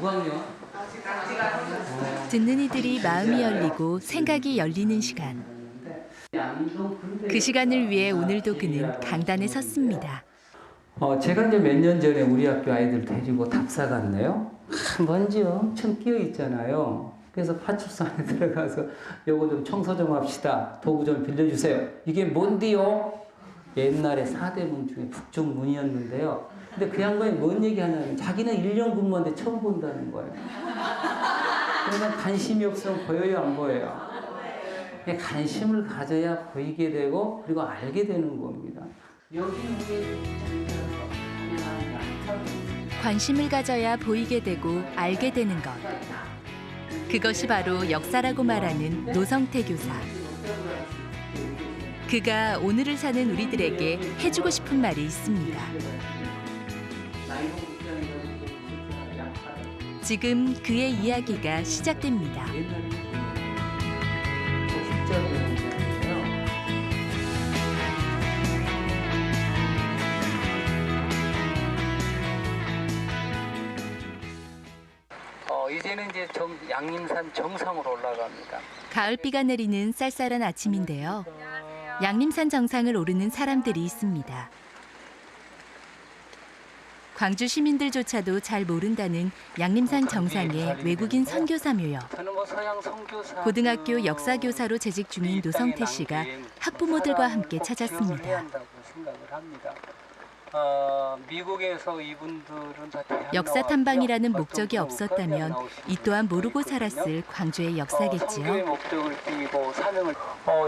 6학년? 듣는 이들이 마음이 열리고 생각이 열리는 시간. 그 시간을 위해 오늘도 그는 강단에 섰습니다. 제가 이제 몇 년 전에 우리 학교 아이들 데리고 답사 갔네요. 먼지 엄청 끼어 있잖아요. 그래서 파출소 안에 들어가서 요거 좀 청소 좀 합시다. 도구 좀 빌려주세요. 이게 뭔데요? 옛날에 4대문 중에 북쪽문이었는데요. 근데 그 양반이 뭔 얘기 하냐면 자기는 1년 근무하는데 처음 본다는 거예요. 그러면 관심이 없으면 보여요, 안 보여요? 관심을 가져야 보이게 되고 그리고 알게 되는 겁니다. 관심을 가져야 보이게 되고 알게 되는 것. 그것이 바로 역사라고 말하는 노성태 교사. 그가 오늘을 사는 우리들에게 해주고 싶은 말이 있습니다. 지금 그의 이야기가 시작됩니다. 이제는 이제 양림산 정상으로 올라갑니다. 가을비가 내리는 쌀쌀한 아침인데요. 양림산 정상을 오르는 사람들이 있습니다. 광주 시민들조차도 잘 모른다는 양림산 정상의 외국인 선교사묘요. 고등학교 역사교사로 재직 중인 노성태 씨가 학부모들과 함께 찾았습니다. 미국에서 이분들은 다 역사 탐방이라는 목적이 없었다면 이 또한 모르고 살았을 광주의 역사겠지요. 선교의 목적을 띠고 사명을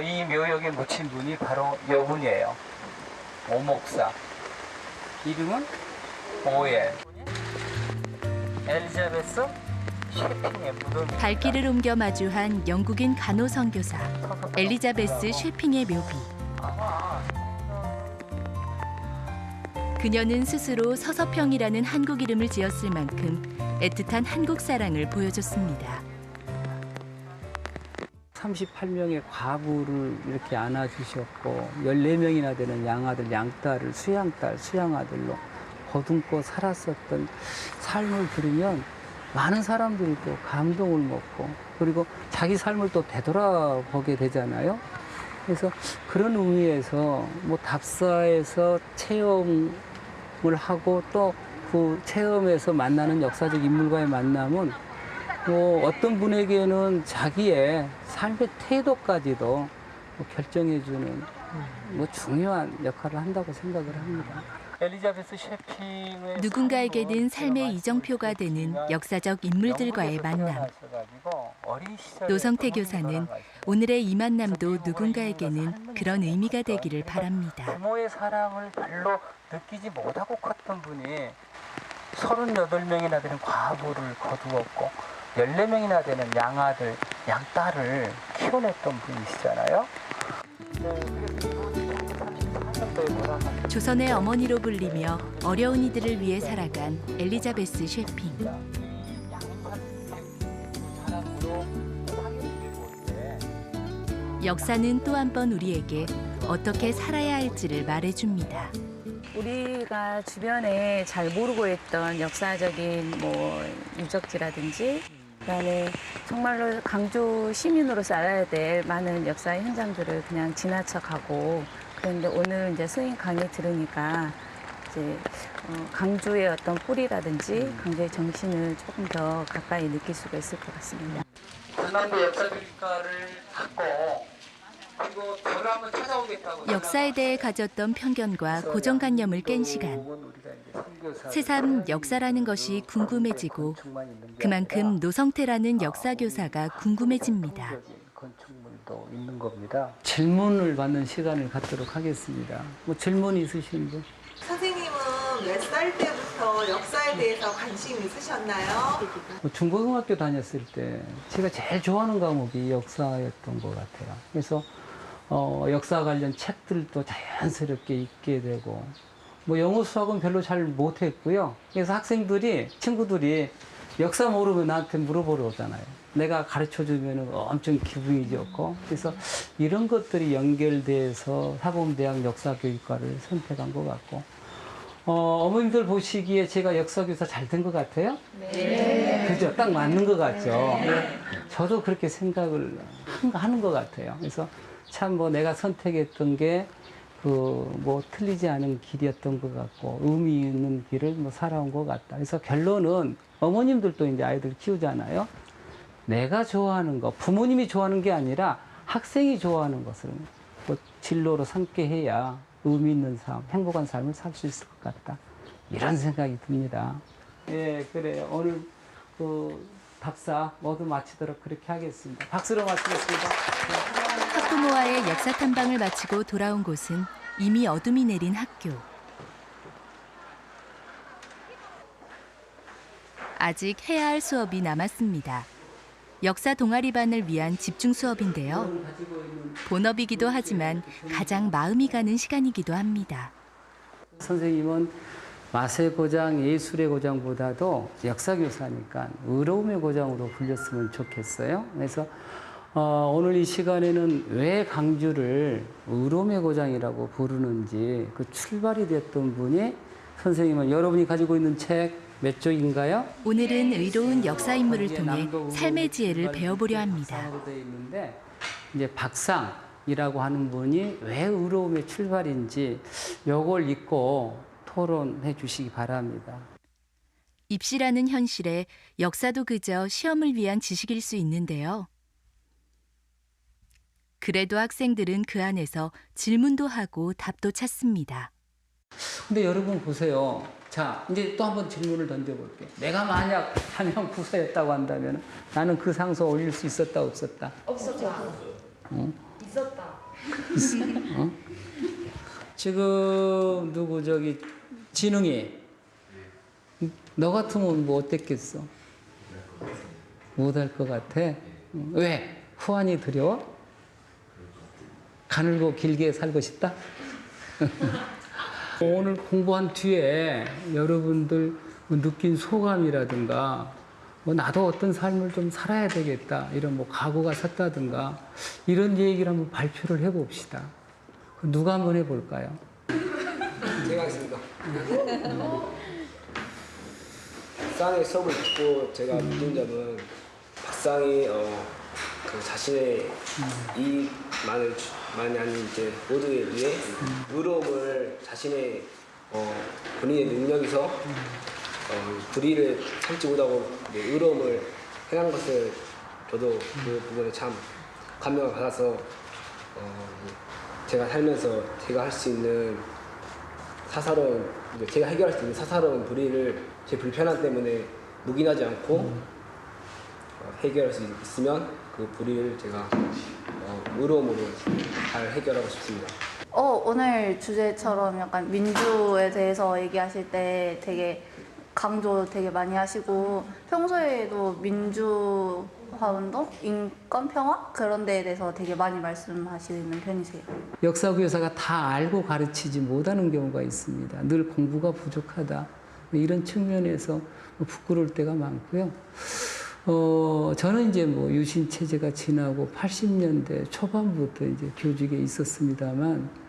이 묘역에 묻힌 분이 바로 여분이에요. 오목사. 이름은 오엘. 엘리자베스 쉐핑의 무덤. 발길을 옮겨 마주한 영국인 간호 선교사 엘리자베스 쉐핑의 묘비. 그녀는 스스로 서서평이라는 한국 이름을 지었을 만큼 애틋한 한국 사랑을 보여줬습니다. 38명의 과부를 이렇게 안아주셨고 14명이나 되는 양아들, 양딸을 수양딸, 수양아들로 거듭고 살았었던 삶을 들으면 많은 사람들이 또 감동을 먹고 그리고 자기 삶을 또 되돌아보게 되잖아요. 그래서 그런 의미에서 뭐 답사에서 체험을 하고 또 그 체험에서 만나는 역사적 인물과의 만남은 뭐 어떤 분에게는 자기의 삶의 태도까지도 뭐 결정해주는 뭐 중요한 역할을 한다고 생각을 합니다. 엘리자베스 쉐핑의 누군가에게는 삶의 이정표가 되는 역사적 인물들과의 만남. 노성태 교사는 오늘의 이 만남도 누군가에게는 그런 의미가 되기를 바랍니다. 부모의 사랑을 별로 느끼지 못하고 컸던 분이 38명이나 되는 과부를 거두었고 14명이나 되는 양아들, 양딸을 키워냈던 분이시잖아요. 조선의 어머니로 불리며 어려운 이들을 위해 살아간 엘리자베스 쉐핑. 역사는 또 한 번 우리에게 어떻게 살아야 할지를 말해줍니다. 우리가 주변에 잘 모르고 있던 역사적인 뭐 유적지라든지 그다음에 정말로 강주 시민으로서 알아야 될 많은 역사 현장들을 그냥 지나쳐가고 그런데 오늘 이제 스님 강의 들으니까 이제 강주의 어떤 뿌리라든지 강주의 정신을 조금 더 가까이 느낄 수가 있을 것 같습니다. 전남도 역사교육과를 갖고 그리고 저를 한번 찾아오겠다고 역사에 대해 가졌던 편견과 고정관념을 깬 시간. 새삼 역사라는 것이 궁금해지고 그만큼 노성태라는 역사교사가 궁금해집니다. 건축물도 있는 겁니다. 질문을 받는 시간을 갖도록 하겠습니다. 뭐 질문 있으신 분? 선생님은 몇 살 때부터 역사에 대해서 관심 있으셨나요? 중고등학교 다녔을 때 제가 제일 좋아하는 과목이 역사였던 것 같아요. 그래서 역사 관련 책들도 자연스럽게 읽게 되고 뭐 영어 수학은 별로 잘 못했고요. 그래서 학생들이 친구들이 역사 모르면 나한테 물어보러 오잖아요. 내가 가르쳐주면 엄청 기분이 좋고 그래서 이런 것들이 연결돼서 사범대학 역사교육과를 선택한 것 같고 어머님들 보시기에 제가 역사교사 잘 된 것 같아요? 네. 그죠? 딱 맞는 것 같죠? 네. 저도 그렇게 생각을 하는 것 같아요. 그래서 참 뭐 내가 선택했던 게 뭐 틀리지 않은 길이었던 것 같고 의미 있는 길을 뭐 살아온 것 같다. 그래서 결론은 어머님들도 이제 아이들 키우잖아요. 내가 좋아하는 거, 부모님이 좋아하는 게 아니라 학생이 좋아하는 것을 뭐 진로로 삼게 해야 의미 있는 삶, 행복한 삶을 살 수 있을 것 같다. 이런 생각이 듭니다. 예, 그래요. 오늘 답사 모두 마치도록 그렇게 하겠습니다. 박수로 마치겠습니다. 학부모와의 역사 탐방을 마치고 돌아온 곳은 이미 어둠이 내린 학교. 아직 해야 할 수업이 남았습니다. 역사 동아리반을 위한 집중 수업인데요. 본업이기도 하지만 가장 마음이 가는 시간이기도 합니다. 선생님은 맛의 고장, 예술의 고장보다도 역사교사니까 의로움의 고장으로 불렸으면 좋겠어요. 그래서 오늘 이 시간에는 왜 강주를 의로움의 고장이라고 부르는지 그 출발이 됐던 분이 선생님은 여러분이 가지고 있는 책 몇 쪽인가요? 오늘은 의로운 역사 인물을 통해 삶의 지혜를 배워보려 합니다. 이제 박상이라고 하는 분이 왜 의로움의 출발인지 요걸 읽고 토론해 주시기 바랍니다. 입시라는 현실에 역사도 그저 시험을 위한 지식일 수 있는데요. 그래도 학생들은 그 안에서 질문도 하고 답도 찾습니다. 근데 여러분 보세요. 자, 이제 또 한번 질문을 던져볼게요. 내가 만약 한명 부사였다고 한다면 나는 그 상소 올릴 수 있었다, 없었다? 없었다. 있었다. 있어? 지금 누구 진웅이 너 같으면 뭐 어땠겠어? 못할 것 같아. 왜? 후환이 두려워? 가늘고 길게 살고 싶다? 오늘 공부한 뒤에 여러분들 느낀 소감이라든가 뭐 나도 어떤 삶을 좀 살아야 되겠다 이런 뭐 각오가 섰다든가 이런 얘기를 한번 발표를 해봅시다. 누가 한번 해볼까요? 제가 하겠습니다. 박상의 수업을 듣고 제가 느낀 점은 박상이 그 자신의 이익만이 아닌 이제 모두를 위해 의로움을 자신의 본인의 능력에서 불의를 참지 못하고 의로움을 행한 것을 저도 그 부분에 참 감명을 받아서 제가 살면서 제가 할 수 있는 제가 해결할 수 있는 사사로운 불의를 제 불편함 때문에 묵인하지 않고 해결할 수 있으면 그 불의를 제가 의로움으로 잘 해결하고 싶습니다. 오늘 주제처럼 약간 민주에 대해서 얘기하실 때 되게 강조 되게 많이 하시고 평소에도 민주화 운동, 인권 평화 그런 데에 대해서 되게 많이 말씀하시는 편이세요. 역사교사가 다 알고 가르치지 못하는 경우가 있습니다. 늘 공부가 부족하다. 이런 측면에서 부끄러울 때가 많고요. 저는 이제 뭐 유신 체제가 지나고 80년대 초반부터 이제 교직에 있었습니다만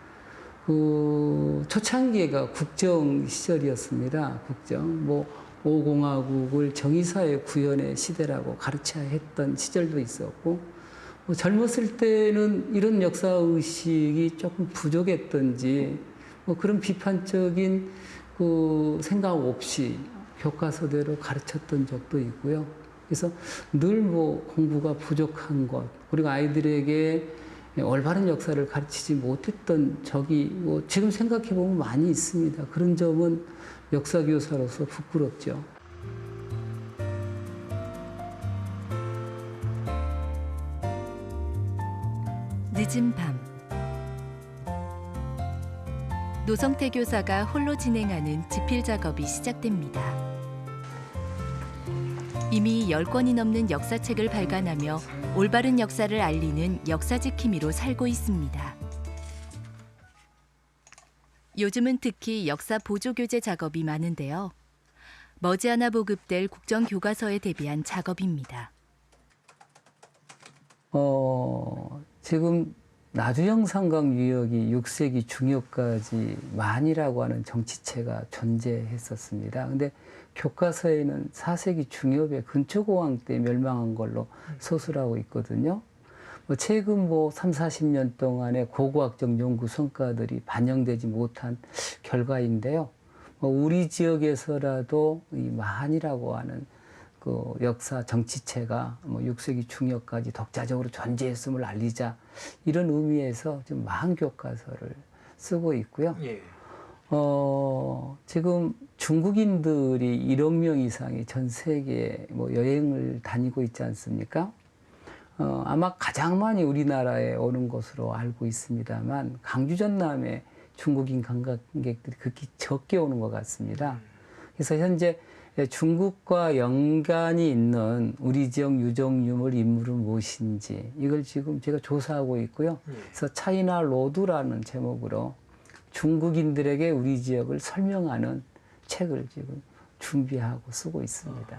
그 초창기가 국정 시절이었습니다. 국정 뭐 5공화국을 정의사회 구현의 시대라고 가르쳐야 했던 시절도 있었고 뭐 젊었을 때는 이런 역사 의식이 조금 부족했던지 뭐 그런 비판적인 그 생각 없이 교과서대로 가르쳤던 적도 있고요. 그래서 늘 뭐 공부가 부족한 것, 그리고 아이들에게 올바른 역사를 가르치지 못했던 적이 뭐 지금 생각해 보면 많이 있습니다. 그런 점은 역사교사로서 부끄럽죠. 늦은 밤 노성태 교사가 홀로 진행하는 집필 작업이 시작됩니다. 이미 10권이 넘는 역사책을 발간하며 올바른 역사를 알리는 역사지킴이로 살고 있습니다. 요즘은 특히 역사 보조교재 작업이 많은데요. 머지않아 보급될 국정교과서에 대비한 작업입니다. 지금 나주영산강 유역이 6세기 중엽까지 만이라고 하는 정치체가 존재했었습니다. 근데 교과서에는 4세기 중엽에 근초고왕 때 멸망한 걸로 서술하고 있거든요. 최근 3, 40년 동안의 고고학적 연구 성과들이 반영되지 못한 결과인데요. 우리 지역에서라도 이 만이라고 하는 그 역사 정치체가 6세기 중엽까지 독자적으로 존재했음을 알리자, 이런 의미에서 지금 만 교과서를 쓰고 있고요. 예. 지금 중국인들이 1억 명 이상이 전 세계에 여행을 다니고 있지 않습니까? 아마 가장 많이 우리나라에 오는 것으로 알고 있습니다만, 강주 전남에 중국인 관광객들이 극히 적게 오는 것 같습니다. 그래서 현재 중국과 연관이 있는 우리 지역 유적 유물 인물은 무엇인지, 이걸 지금 제가 조사하고 있고요. 그래서 차이나 로드라는 제목으로 중국인들에게 우리 지역을 설명하는 책을 지금 준비하고 쓰고 있습니다.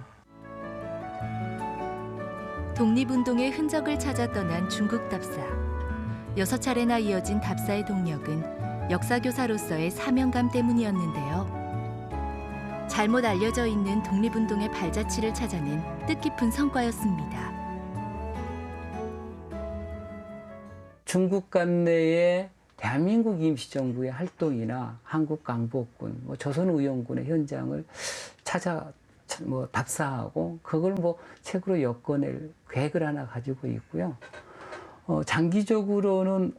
독립운동의 흔적을 찾아 떠난 중국 답사. 6차례나 이어진 답사의 동력은 역사교사로서의 사명감 때문이었는데요. 잘못 알려져 있는 독립운동의 발자취를 찾아낸 뜻깊은 성과였습니다. 중국 관내에 대한민국 임시정부의 활동이나 한국 강복군, 조선의용군의 현장을 찾아 답사하고, 그걸 책으로 엮어낼 계획을 하나 가지고 있고요. 장기적으로는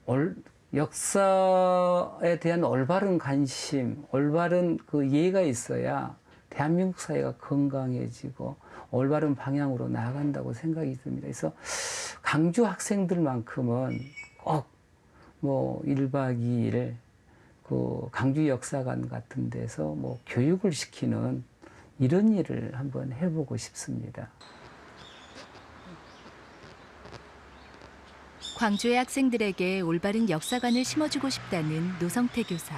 역사에 대한 올바른 관심, 올바른 그 이해가 있어야 대한민국 사회가 건강해지고 올바른 방향으로 나아간다고 생각이 듭니다. 그래서 강주 학생들만큼은 꼭 1박 2일 그 강주 역사관 같은 데서 교육을 시키는 이런 일을 한번 해보고 싶습니다. 광주의 학생들에게 올바른 역사관을 심어주고 싶다는 노성태 교사.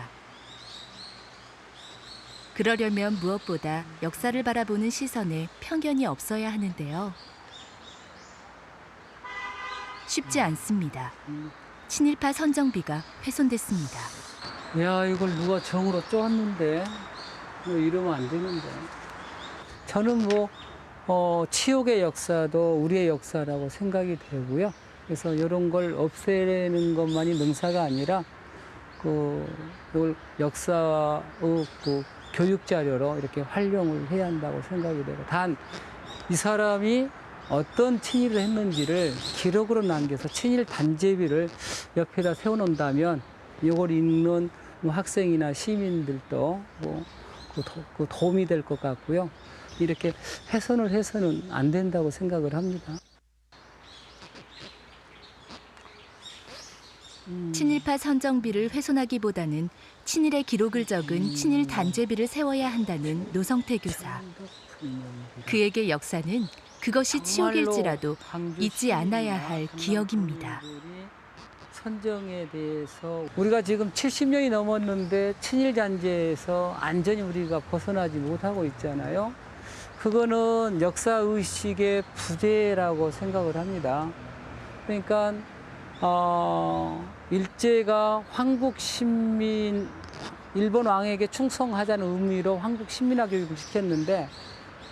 그러려면 무엇보다 역사를 바라보는 시선에 편견이 없어야 하는데요. 쉽지 않습니다. 친일파 선정비가 훼손됐습니다. 야, 이걸 누가 정으로 쪼았는데 이러면 안 되는데. 저는 치욕의 역사도 우리의 역사라고 생각이 되고요. 그래서 이런 걸 없애는 것만이 능사가 아니라 이걸 역사의 교육 자료로 이렇게 활용을 해야 한다고 생각이 되고, 단 이 사람이 어떤 친일을 했는지를 기록으로 남겨서 친일 단죄비를 옆에다 세워놓는다면 이걸 읽는 학생이나 시민들도 그 도움이 될 것 같고요. 이렇게 훼손을 해서는 안 된다고 생각을 합니다. 친일파 선정비를 훼손하기보다는 친일의 기록을 적은 친일 단죄비를 세워야 한다는 노성태 교사. 그에게 역사는 그것이 치욕일지라도 잊지 않아야 할 기억입니다. 선정에 대해서 우리가 지금 70년이 넘었는데 친일 잔재에서 안전히 우리가 벗어나지 못하고 있잖아요. 그거는 역사의식의 부재라고 생각을 합니다. 그러니까 일제가 황국 신민, 일본 왕에게 충성하자는 의미로 황국 신민화 교육을 시켰는데,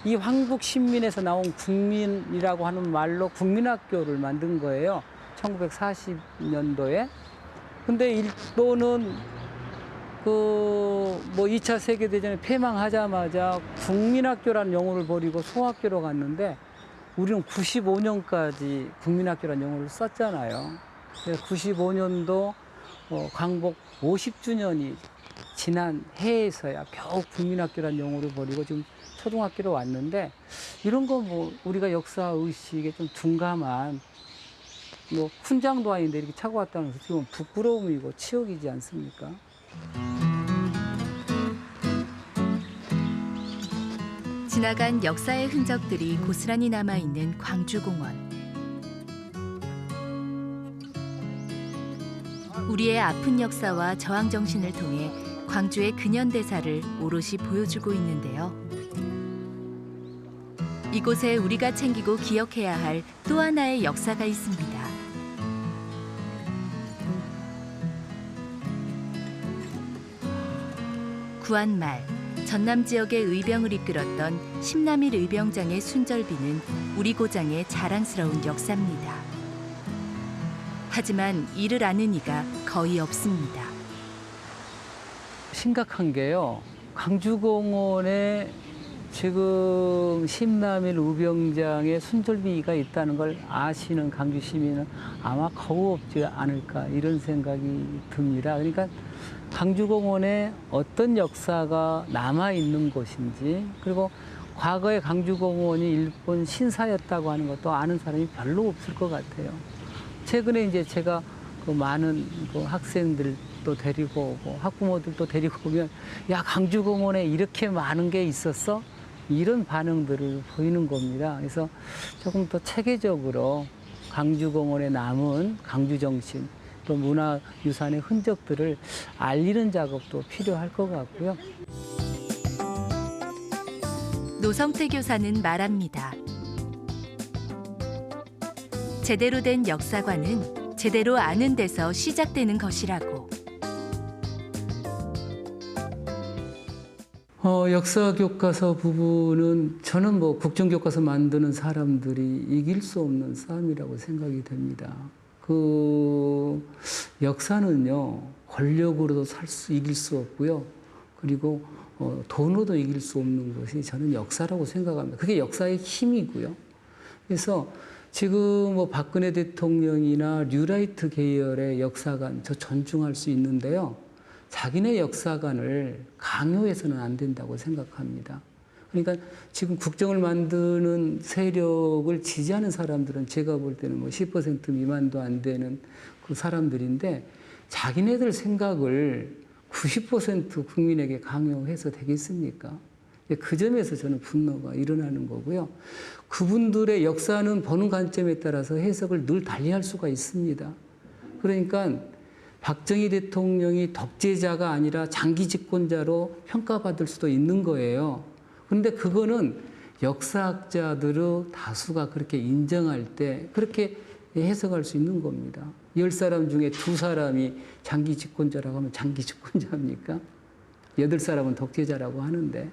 이 황국 신민에서 나온 국민이라고 하는 말로 국민학교를 만든 거예요. 1940년도에. 근데 일본은 2차 세계대전에 패망하자마자 국민학교라는 용어를 버리고 소학교로 갔는데, 우리는 95년까지 국민학교라는 용어를 썼잖아요. 95년도 광복 50주년이 지난 해에서야 겨우 국민학교라는 용어를 버리고 지금 초등학교로 왔는데, 이런 거 우리가 역사의식에 좀 둔감한, 훈장도 아닌데 이렇게 차고 왔다는 것은 지금 부끄러움이고 치욕이지 않습니까? 지나간 역사의 흔적들이 고스란히 남아있는 광주공원. 우리의 아픈 역사와 저항정신을 통해 광주의 근현대사를 오롯이 보여주고 있는데요. 이곳에 우리가 챙기고 기억해야 할 또 하나의 역사가 있습니다. 구한말 전남 지역의 의병을 이끌었던 신남일 의병장의 순절비는 우리 고장의 자랑스러운 역사입니다. 하지만 이를 아는 이가 거의 없습니다. 심각한 게요. 강주공원에 지금 신남일 의병장의 순절비가 있다는 걸 아시는 강주 시민은 아마 거의 없지 않을까 이런 생각이 듭니다. 그러니까 강주공원에 어떤 역사가 남아있는 곳인지, 그리고 과거에 강주공원이 일본 신사였다고 하는 것도 아는 사람이 별로 없을 것 같아요. 최근에 이제 제가 그 많은 그 학생들도 데리고 오고 학부모들도 데리고 오면 야, 강주공원에 이렇게 많은 게 있었어? 이런 반응들을 보이는 겁니다. 그래서 조금 더 체계적으로 강주공원에 남은 강주정신, 또 문화유산의 흔적들을 알리는 작업도 필요할 것 같고요. 노성태 교사는 말합니다. 제대로 된 역사관은 제대로 아는 데서 시작되는 것이라고. 역사 교과서 부분은 저는 뭐 국정교과서 만드는 사람들이 이길 수 없는 싸움이라고 생각이 됩니다. 그 역사는요, 권력으로도 이길 수 없고요. 그리고 돈으로도 이길 수 없는 것이 저는 역사라고 생각합니다. 그게 역사의 힘이고요. 그래서 지금 뭐 박근혜 대통령이나 뉴라이트 계열의 역사관 저 존중할 수 있는데요. 자기네 역사관을 강요해서는 안 된다고 생각합니다. 그러니까 지금 국정을 만드는 세력을 지지하는 사람들은 제가 볼 때는 뭐 10% 미만도 안 되는 그 사람들인데 자기네들 생각을 90% 국민에게 강요해서 되겠습니까? 그 점에서 저는 분노가 일어나는 거고요. 그분들의 역사는 보는 관점에 따라서 해석을 늘 달리할 수가 있습니다. 그러니까 박정희 대통령이 독재자가 아니라 장기 집권자로 평가받을 수도 있는 거예요. 그런데 그거는 역사학자들의 다수가 그렇게 인정할 때 그렇게 해석할 수 있는 겁니다. 10사람 중에 2사람이 장기 집권자라고 하면 장기 집권자입니까? 8사람은 독재자라고 하는데